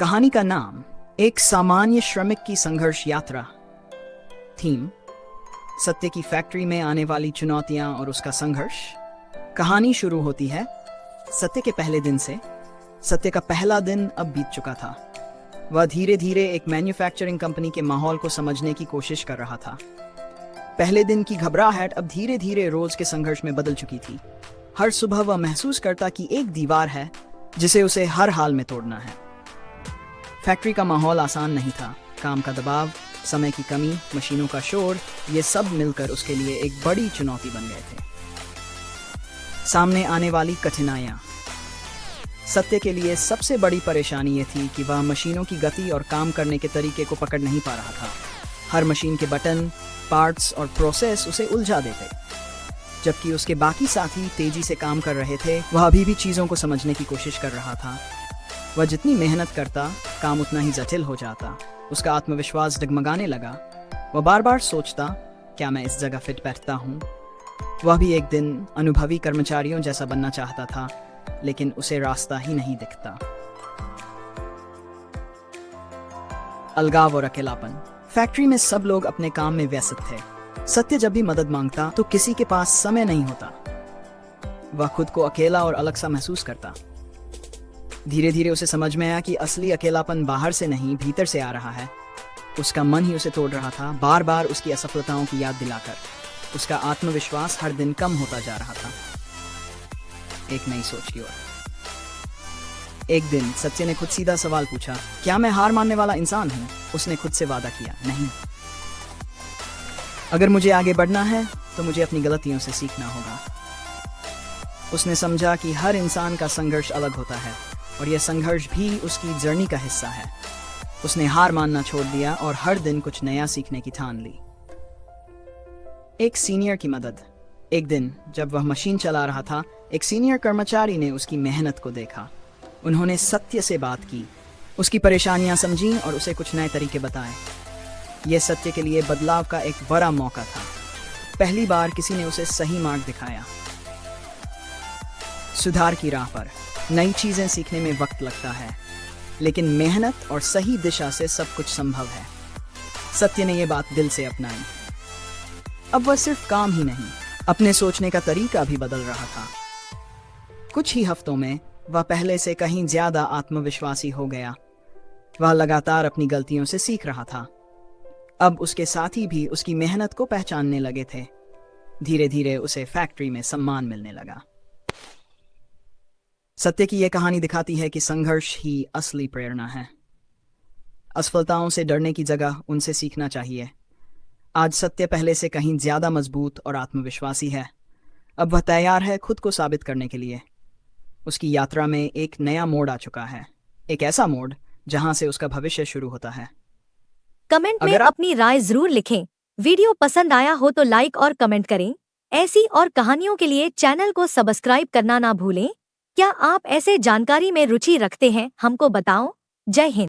कहानी का नाम एक सामान्य श्रमिक की संघर्ष यात्रा। थीम सत्य की फैक्ट्री में आने वाली चुनौतियां और उसका संघर्ष। कहानी शुरू होती है सत्य के पहले दिन से। सत्य का पहला दिन अब बीत चुका था। वह धीरे धीरे एक मैन्युफैक्चरिंग कंपनी के माहौल को समझने की कोशिश कर रहा था। पहले दिन की घबराहट अब धीरे धीरे रोज के संघर्ष में बदल चुकी थी। हर सुबह वह महसूस करता कि एक दीवार है जिसे उसे हर हाल में तोड़ना है। फैक्ट्री का माहौल आसान नहीं था। काम का दबाव, समय की कमी, मशीनों का शोर, ये सब मिलकर उसके लिए एक बड़ी चुनौती बन गए थे। सामने आने वाली कठिनाइयां। सत्य के लिए सबसे बड़ी परेशानी ये थी कि वह मशीनों की गति और काम करने के तरीके को पकड़ नहीं पा रहा था। हर मशीन के बटन, पार्ट्स और प्रोसेस उसे उलझा देते, जबकि उसके बाकी साथी तेजी से काम कर रहे थे। वह अभी भी चीजों को समझने की कोशिश कर रहा था। वह जितनी मेहनत करता, काम उतना ही जटिल हो जाता। उसका आत्मविश्वास डगमगाने लगा। वह बार बार सोचता, क्या मैं इस जगह फिट बैठता हूँ? वह भी एक दिन अनुभवी कर्मचारियों जैसा बनना चाहता था, लेकिन उसे रास्ता ही नहीं दिखता। अलगाव और अकेलापन। फैक्ट्री में सब लोग अपने काम में व्यस्त थे। सत्य जब भी मदद मांगता तो किसी के पास समय नहीं होता। वह खुद को अकेला और अलग सा महसूस करता। धीरे धीरे उसे समझ में आया कि असली अकेलापन बाहर से नहीं, भीतर से आ रहा है। उसका मन ही उसे तोड़ रहा था, बार बार उसकी असफलताओं की याद दिलाकर। उसका आत्मविश्वास हर दिन कम होता जा रहा था। एक नई सोच की ओर। एक दिन सत्य ने खुद सीधा सवाल पूछा, क्या मैं हार मानने वाला इंसान हूं? उसने खुद से वादा किया, नहीं। अगर मुझे आगे बढ़ना है तो मुझे अपनी गलतियों से सीखना होगा। उसने समझा कि हर इंसान का संघर्ष अलग होता है और यह संघर्ष भी उसकी जर्नी का हिस्सा है। उसने हार मानना छोड़ दिया और हर दिन कुछ नया सीखने की ठान ली। एक सीनियर की मदद। एक दिन जब वह मशीन चला रहा था, एक सीनियर कर्मचारी ने उसकी मेहनत को देखा। उन्होंने सत्य से बात की, उसकी परेशानियां समझी और उसे कुछ नए तरीके बताए। यह सत्य के लिए बदलाव का एक बड़ा मौका था। पहली बार किसी ने उसे सही मार्ग दिखाया। सुधार की राह पर। नई चीजें सीखने में वक्त लगता है, लेकिन मेहनत और सही दिशा से सब कुछ संभव है। सत्य ने यह बात दिल से अपनाई। अब वह सिर्फ काम ही नहीं, अपने सोचने का तरीका भी बदल रहा था। कुछ ही हफ्तों में वह पहले से कहीं ज्यादा आत्मविश्वासी हो गया। वह लगातार अपनी गलतियों से सीख रहा था। अब उसके साथी भी उसकी मेहनत को पहचानने लगे थे। धीरे धीरे उसे फैक्ट्री में सम्मान मिलने लगा। सत्य की यह कहानी दिखाती है कि संघर्ष ही असली प्रेरणा है। असफलताओं से डरने की जगह उनसे सीखना चाहिए। आज सत्य पहले से कहीं ज्यादा मजबूत और आत्मविश्वासी है। अब वह तैयार है खुद को साबित करने के लिए। उसकी यात्रा में एक नया मोड़ आ चुका है, एक ऐसा मोड़ जहां से उसका भविष्य शुरू होता है। कमेंट में अपनी राय जरूर लिखें। वीडियो पसंद आया हो तो लाइक और कमेंट करें। ऐसी और कहानियों के लिए चैनल को सब्सक्राइब करना ना भूलें। क्या आप ऐसे जानकारी में रुचि रखते हैं? हमको बताओ। जय हिंद।